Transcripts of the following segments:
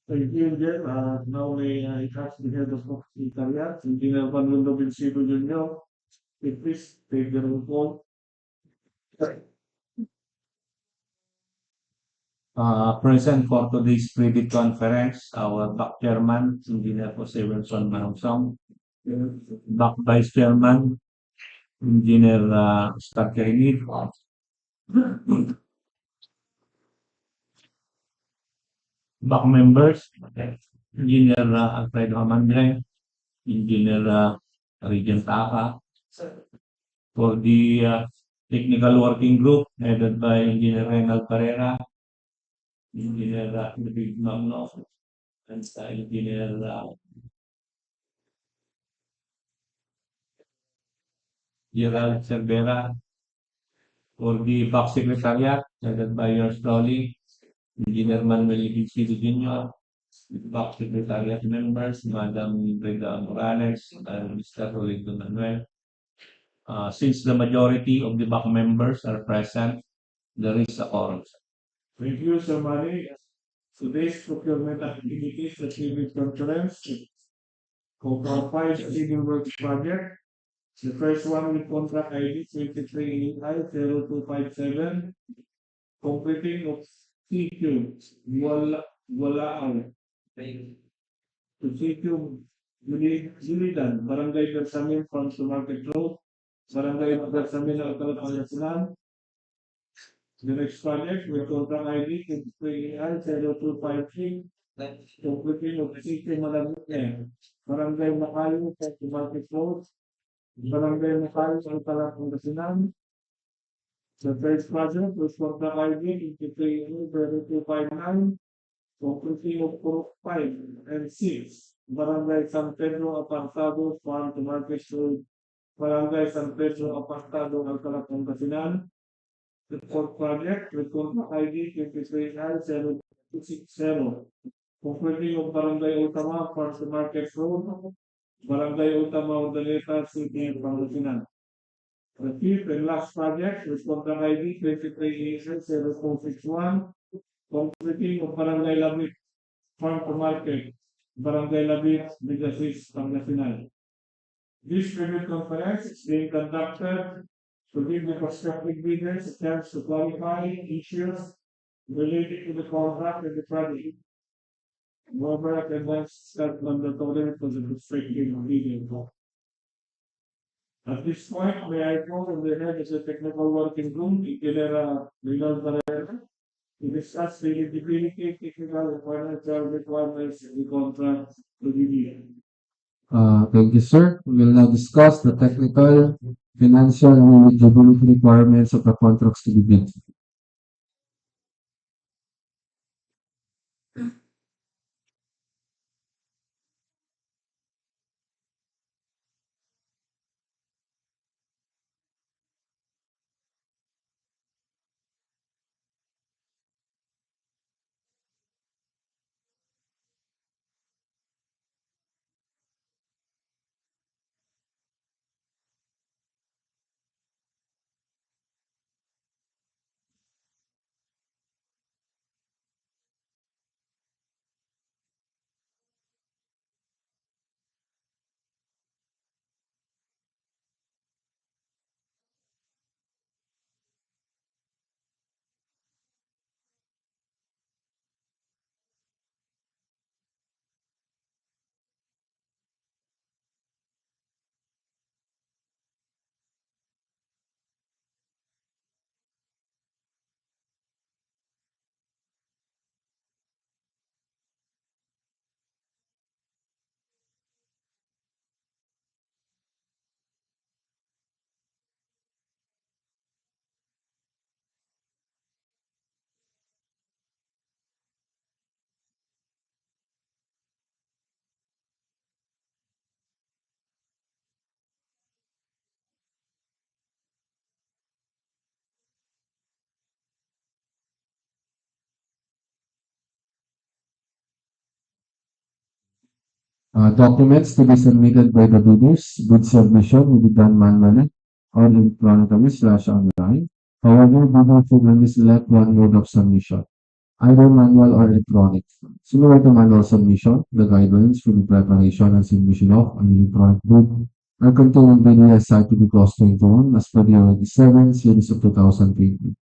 Thank you, Jen. Now may I ask the head of Secretariat, Engineer Manuel Villasis Jr. Please take the roll call. Present for today's credit conference, our back chairman, Engineer Jose Wilson Manungsong, back vice chairman, Engineer Starkerini, back members, Engineer Alfredo Amandre, Engineer Regent Taka, for the technical working group headed by Engineer Renal Pereira, Engineer David Magno, and Engineer Gerald Cervera, for the back secretariat headed by yours truly, Engineer Manuel Villasis Jr., back secretariat members, Madam Brenda Morales and Mr. Rolando Manuel. Since the majority of the back members are present, there is a quorum. Thank you, Sir Manny. Today's procurement activities at TV conference cover 5 civil works project. The first one with contract ID 23AI0257, completing of CQ Gualao to CQ Belidan, Barangay Bersamin, Farms to Market Road, Barangay Bersamin, Alcala, Pangasinan. The next project with contract ID 23AI0253, completing of CQ Malaguena, Barangay Macayo, Farms to Market Road, Barangay Macayo, Alcala, Pangasinan. The first project was contract ID 23AI0259, completing of Purok 5 and 6, Barangay San Pedro, Apartado, Farm to Market Road, Barangay San Pedro, Apartado, Alcala, Pangasinan. The fourth project with contract ID 23I0260, completing of Barangay Oltama, Farm to Market Road, Barangay Oltama, Urdaneta, City, Pangasinan. The fifth and last project with contract ID 23A0461, completing of Barangay Labit, Farm to Market, Barangay Labit, Villasis, Pangasinan. This review conference is being conducted to give the prospective bidders a chance to clarify issues related to the contract and the project. Moreover, attendance start mandatory for the prospective bidder. At this point, may I call on the head of the technical working group, Engineer Renal Pereira, to discuss the eligibility, technical and financial requirements of the contract to be bid. Thank you, sir. We will now discuss the technical, financial, and eligibility requirements of the contracts to be bid. Documents to be submitted by the bidders. Bid submission will be done manually or electronically/online. However, bidders will only select one mode of submission. either manual or electronic. Similar to manual submission, the guidelines for the preparation and submission of an electronic book are contained in the SIPB Clause 21 as per the Order 7 Series of 2020.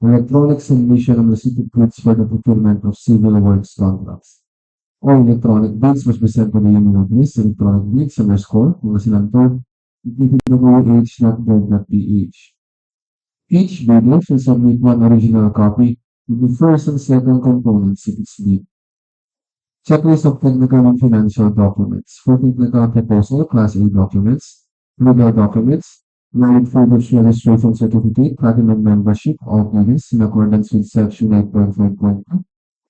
Electronic submission of receipt goods for the procurement of civil works contracts. All electronic bids must be sent to the email address electronic_bids_Pangasinan DPWH.gov.ph. Each bidder should submit one original copy with the first and second components of its bid. Checklist of technical and financial documents. For technical proposal, Class A documents, legal documents, valid Forbes registration certificate, platinum membership, all payments in accordance with Section 8.5.2,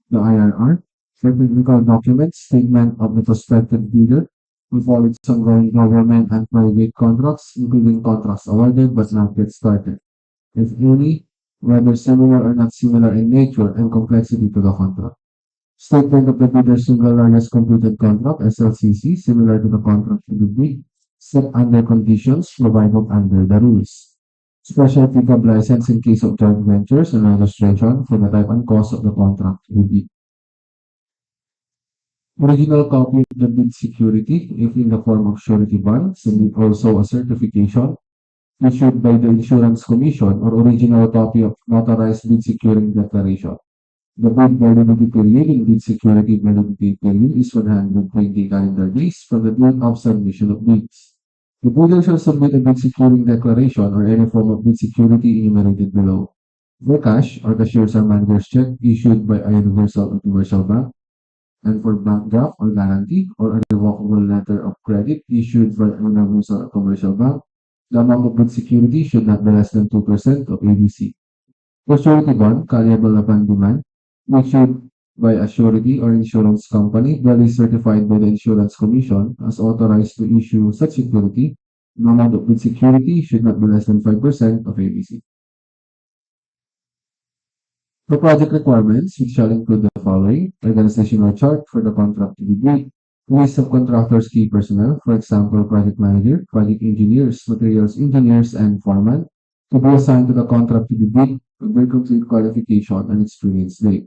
the IRR. For technical documents, statement of the prospective bidder with all its ongoing government and private contracts, including contracts awarded but not yet started, if any, whether similar or not similar in nature and complexity to the contract. Statement of the bidder's single largest completed contract, SLCC, similar to the contract to be bid, set under conditions provided under the rules. Special pickup license in case of joint ventures and registration for the type and cost of the contract to be bid. Original copy of the bid security, if in the form of surety bonds, and also a certification issued by the Insurance Commission or original copy of notarized bid securing declaration. The bid validity period in bid security validity period is 120 calendar days from the date of submission of bids. The bidder shall submit a bid securing declaration or any form of bid security enumerated below. For cash or cashier's or manager's check issued by a universal or commercial bank, and for bank draft or guarantee or a revocable letter of credit issued by a universal or commercial bank, the amount of bid security should not be less than 2% of ABC. For surety bond, callable upon demand, issued by a surety or insurance company duly certified by the Insurance Commission as authorized to issue such security, the amount of bid security should not be less than 5% of ABC. For project requirements, which shall include the following: organizational chart for the contract to be bid, list of contractors' key personnel, for example, project manager, project engineers, materials engineers, and foreman, to be assigned to the contract to be bid with their complete qualification and experience date.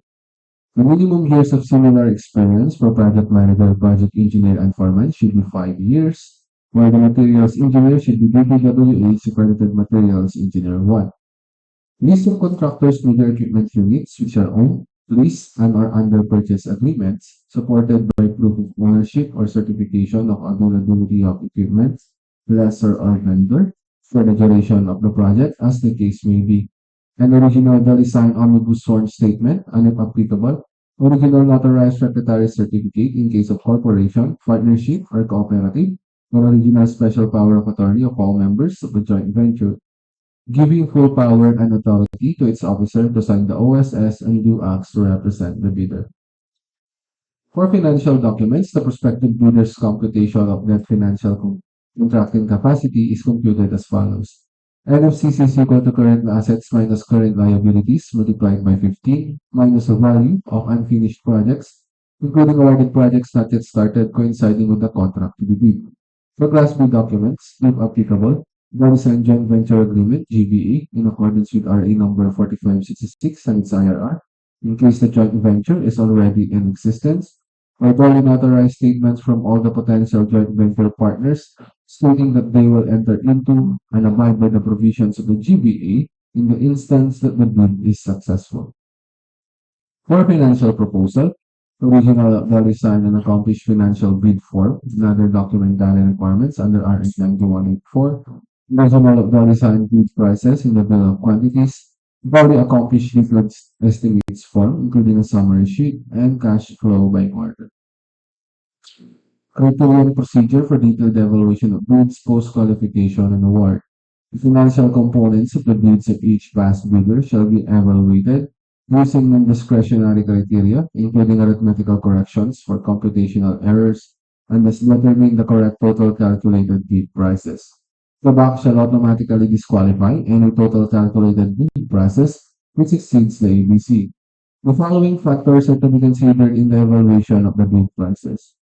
The minimum years of similar experience for project manager, project engineer, and foreman should be 5 years, while the materials engineer should be DPWH Accredited Materials Engineer 1. List of contractors' major equipment units which are owned, leased, and are under purchase agreements, supported by proof of ownership or certification of availability of equipment, lessor or vendor, for the duration of the project, as the case may be. An original duly signed omnibus sworn statement, and if applicable, original notarized secretary certificate in case of corporation, partnership, or cooperative, or original special power of attorney of all members of the joint venture, giving full power and authority to its officer to sign the OSS and do acts to represent the bidder. For financial documents, the prospective bidder's computation of net financial contracting capacity is computed as follows. NFCC is equal to current assets minus current liabilities multiplied by 15 minus the value of unfinished projects, including awarded projects not yet started coinciding with the contract to be bid. For Class B documents, if applicable, there is a joint venture agreement, GVA, in accordance with RA number 4566 and its IRR, in case the joint venture is already in existence, or duly notarized statements from all the potential joint venture partners stating that they will enter into and abide by the provisions of the GVA in the instance that the bid is successful. For financial proposal, original duly signed and accomplished financial bid form and other documentary requirements under RA 9184, original duly signed bid prices in the bill of quantities, duly accomplished leaflet estimates form, including a summary sheet, and cash flow by quarter. Criterion procedure for detailed evaluation of bids, post-qualification, and award. The financial components of the bids of each past bidder shall be evaluated using non-discretionary criteria, including arithmetical corrections for computational errors, and thus determine the correct total calculated bid prices. The bank shall automatically disqualify any total calculated bid prices which exceeds the ABC. The following factors are to be considered in the evaluation of the bid prices.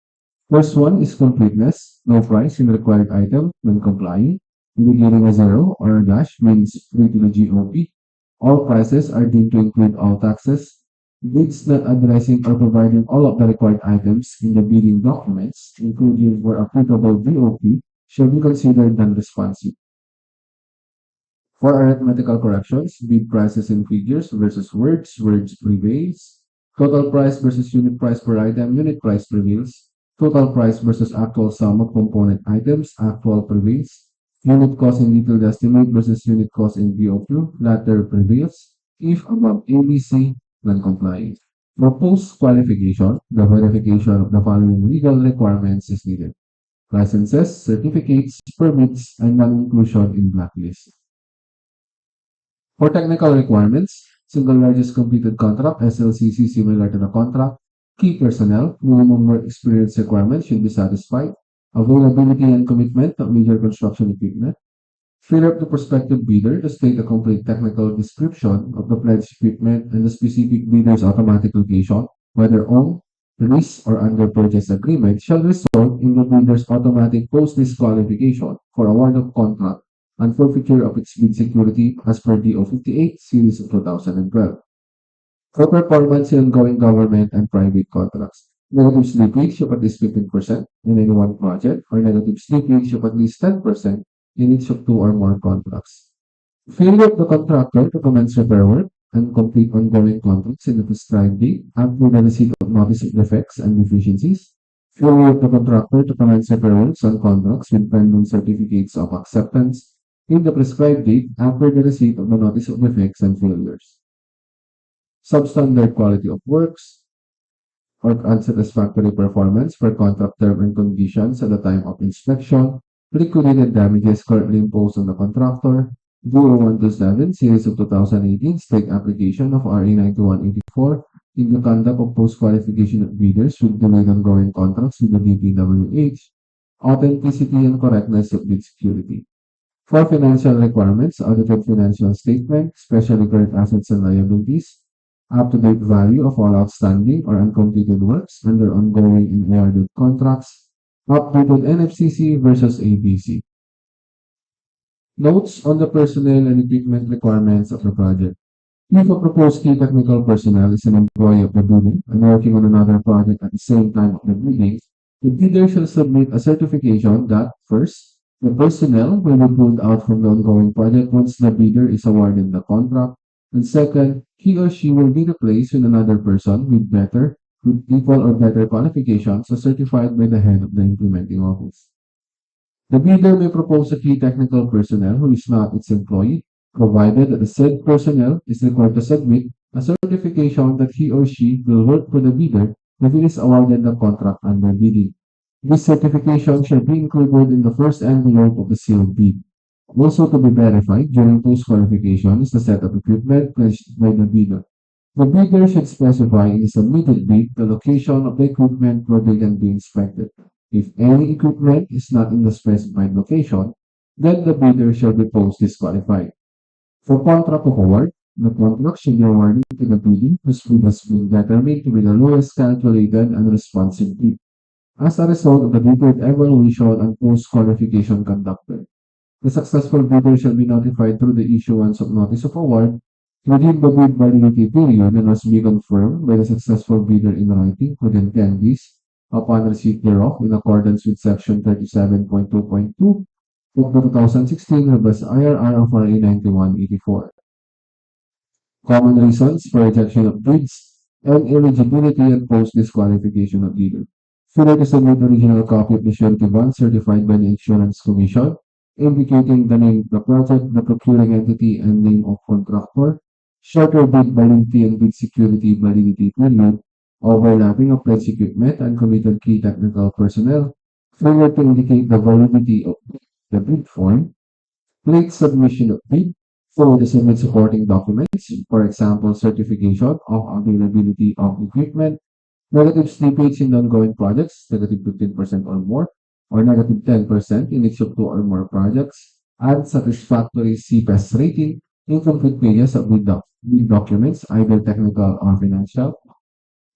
First one is completeness. No price in required item when complying. Indicating a zero or a dash means free to the GOP. All prices are deemed to include all taxes. Bids not addressing or providing all of the required items in the bidding documents, including where applicable VOP, shall be considered non-responsive. For arithmetical corrections, bid prices in figures versus words, words prevails. Total price versus unit price per item, unit price prevails. Total price versus actual sum of component items, actual prevails. Unit cost in detailed estimate versus unit cost in VOQ, latter prevails. If above ABC, non-compliant. For post-qualification, the verification of the following legal requirements is needed: licenses, certificates, permits, and non-inclusion in blacklist. For technical requirements, single largest completed contract, SLCC similar to the contract, key personnel, minimum work experience requirements should be satisfied, availability and commitment of major construction equipment, fill up the prospective bidder to state a complete technical description of the pledged equipment and the specific bidder's automatic location, whether owned, leased, or under purchase agreement, shall result in the bidder's automatic post-disqualification for award of contract and forfeiture of its bid security as per DO 58 series of 2012. For performance in ongoing government and private contracts, negative slippage of at least 15% in any one project or negative slippage of at least 10% in each of two or more contracts. Failure of the contractor to commence repair work and complete ongoing contracts in the prescribed date after the receipt of notice of defects and deficiencies. Failure of the contractor to commence repair works on contracts with pending certificates of acceptance in the prescribed date after the receipt of the notice of defects and failures. Substandard quality of works or unsatisfactory performance for contract term and conditions at the time of inspection, liquidated damages currently imposed on the contractor, DO 127 series of 2018 state application of RA 9184 in the conduct of post-qualification of bidders with delayed ongoing contracts with the DPWH, authenticity and correctness of bid security. For financial requirements, audited financial statement, especially current assets and liabilities, up-to-date value of all outstanding or uncompleted works under ongoing and awarded contracts, updated NFCC versus ABC. Notes on the personnel and equipment requirements of the project. If a proposed key technical personnel is an employee of the building and working on another project at the same time of the bidding, the bidder shall submit a certification that, first, the personnel will be pulled out from the ongoing project once the bidder is awarded the contract, and second, he or she will be replaced with another person with equal or better qualifications as certified by the head of the implementing office. The bidder may propose a key technical personnel who is not its employee, provided that the said personnel is required to submit a certification that he or she will work for the bidder if it is awarded the contract under bidding. This certification shall be included in the first envelope of the sealed bid. Also to be verified during post-qualification is the set of equipment pledged by the bidder. The bidder should specify in the submitted bid the location of the equipment where they can be inspected. If any equipment is not in the specified location, then the bidder shall be post-disqualified. For contract of award, the contract should be awarded to the bidding whose bid has been determined to be the lowest calculated and responsive bid. As a result of the detailed evaluation and post-qualification conducted, the successful bidder shall be notified through the issuance of notice of award within the bid validity period and must be confirmed by the successful bidder in writing within 10 days upon receipt thereof in accordance with Section 37.2.2 of the 2016 Habas IRR of RA 9184. Common reasons for rejection of bids and eligibility and post-disqualification of bidder. Failure to submit original copy of the surety bond certified by the Insurance Commission, indicating the name of the project, the procuring entity, and name of contractor, shorter bid validity and bid security validity period, overlapping of pledged equipment and committed key technical personnel, failure to indicate the validity of the bid form, late submission of bid, failure to submit supporting documents, for example, certification of availability of equipment, negative slippage in ongoing projects, negative 15% or more, or negative 10% in each of two or more projects, unsatisfactory CPES rating, incomplete pages of bid documents, either technical or financial.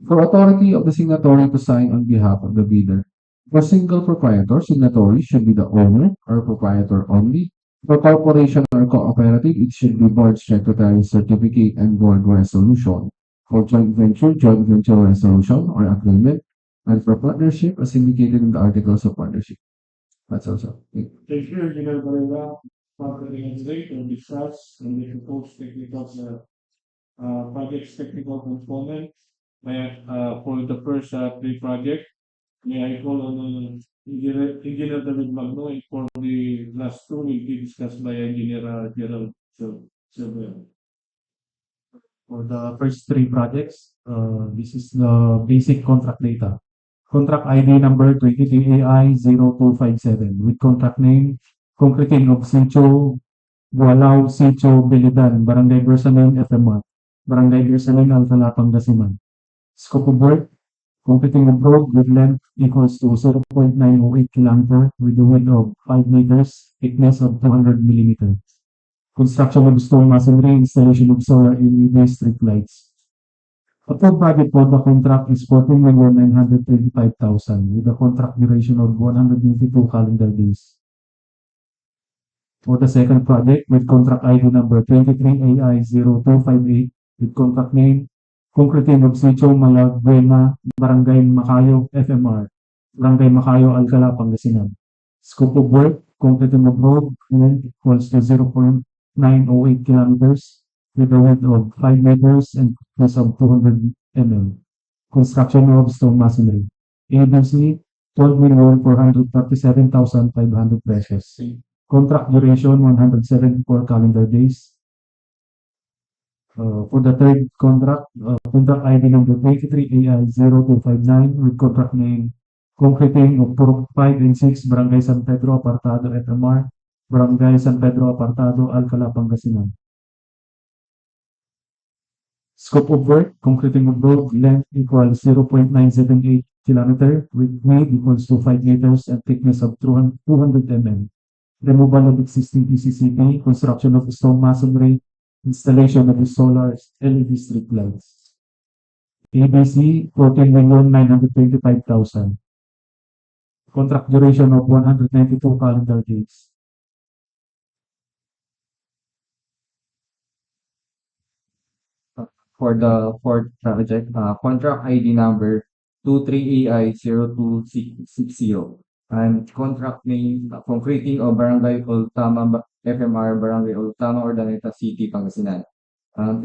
For authority of the signatory to sign on behalf of the bidder. For single proprietor, signatory should be the owner or proprietor only. For corporation or cooperative, it should be board secretary certificate and board resolution. For joint venture resolution or agreement, and for partnership as indicated in the articles of partnership. That's also. Thank you, Engineer Barrera, for the today to discuss and the proposed technical, project's technical component. For the first three project, may I call on Engineer David Magno, and for the last two will be discussed by Engineer Gerald Silver. For the first three projects, this is the basic contract data. Contract ID number 23AI0257 with contract name, Concreting of Sitio, Gualao-Sitio, Belidan, Barangay Bersamin, FMR, Barangay Bersamin, Alcala, Pangasinan. Scope of work, Concreting of road with length equals to 0.908 km with a width of 5 meters, thickness of 200 millimeters. Construction of stone masonry, installation of solar LED street lights. Total budget for the contract is 14,925,000 with a contract duration of 152 calendar days. For the second project with contract ID number 23AI0258 with contract name, Concreting of Sitio, Malaguena, Barangay Macayo, FMR, Barangay Macayo, Alcala, Pangasinan. Scope of work, concreting of road length equals to 0.908 kilometers with a width of 5 meters and thickness of 200 mm. Construction of stone masonry. ABC, 12,437,500 pesos. Contract duration, 174 calendar days. For the third contract, contract ID number 23AI0259 with contract name, Concreting of Purok 5 and 6, Barangay San Pedro, Apartado, FMR, Barangay San Pedro, Apartado, Alcala, Pangasinan. Scope of work, concreting of road length equals 0.978 km with width equals to 5 meters and thickness of 200 mm. Removal of existing PCCP, construction of stone masonry, installation of solar LED street lights. ABC, 14,925,000. Contract duration of 192 calendar days. For the fourth project, contract ID number 23AI0260 and contract name, Concreting of Barangay Oltama, FMR, Barangay Oltama, Urdaneta City, Pangasinan.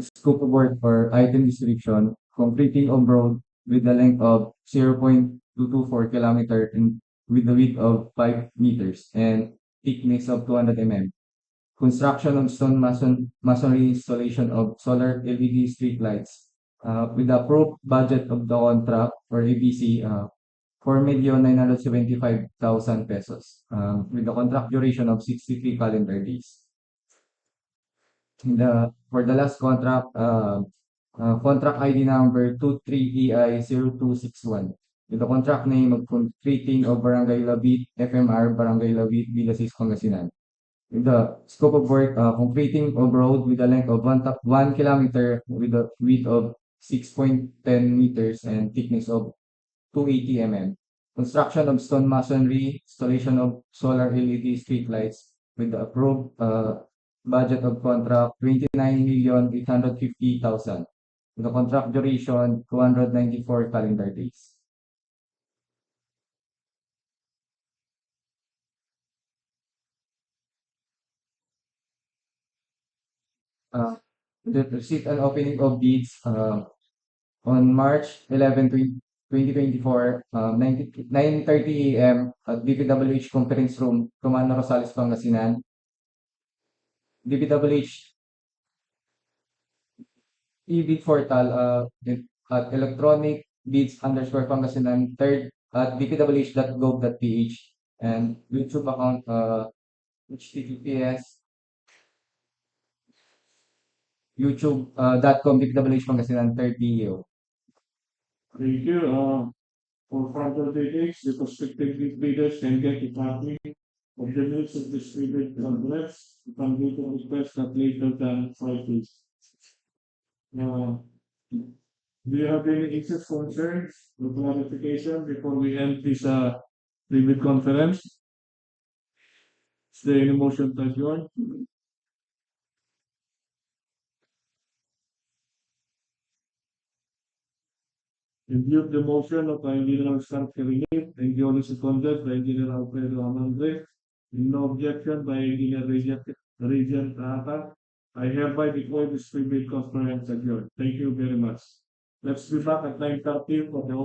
Scope of work for item description, Concreting of road with the length of 0.224 km and with the width of 5 meters and thickness of 200 mm. Construction of stone masonry installation of solar LED street lights. With the approved budget of the contract for ABC, 4,975,000 pesos. With the contract duration of 63 calendar days. For the last contract, contract ID number 23EI0261 with the contract name of Concreting of Barangay Labit, FMR, Barangay Labit, Villasis, Pangasinan. With the scope of work, completing of road with a length of 1 kilometer with a width of 6.10 meters and thickness of 280 mm. Construction of stone masonry, installation of solar LED street lights with the approved budget of contract 29,850,000. With the contract duration 294 calendar days. The receipt and opening of bids on March 11, 2024, 9:30 a.m. at DPWH Conference Room, Commander Rosales, Pangasinan. DPWH e-bid portal at electronic bids _ Pangasinan, third at dpwh.gov.ph and YouTube account https youtube.com DPWH Pangasinan, third DEO. Thank you. For further details, the prospective bidders can get a copy of the minutes of this bid conference. You can do the request not later than 5 days. Do you have any issues, concerns, or clarification before we end this bid conference? Is there any motion to adjourn? Review the motion of Engineer Staff Relief, and duly seconded by Engineer Alfredo Amandre. No objection by Engineer Regent Rata. I hereby declare this private conference adjourned. Thank you very much. Let's be back at 9:30 for the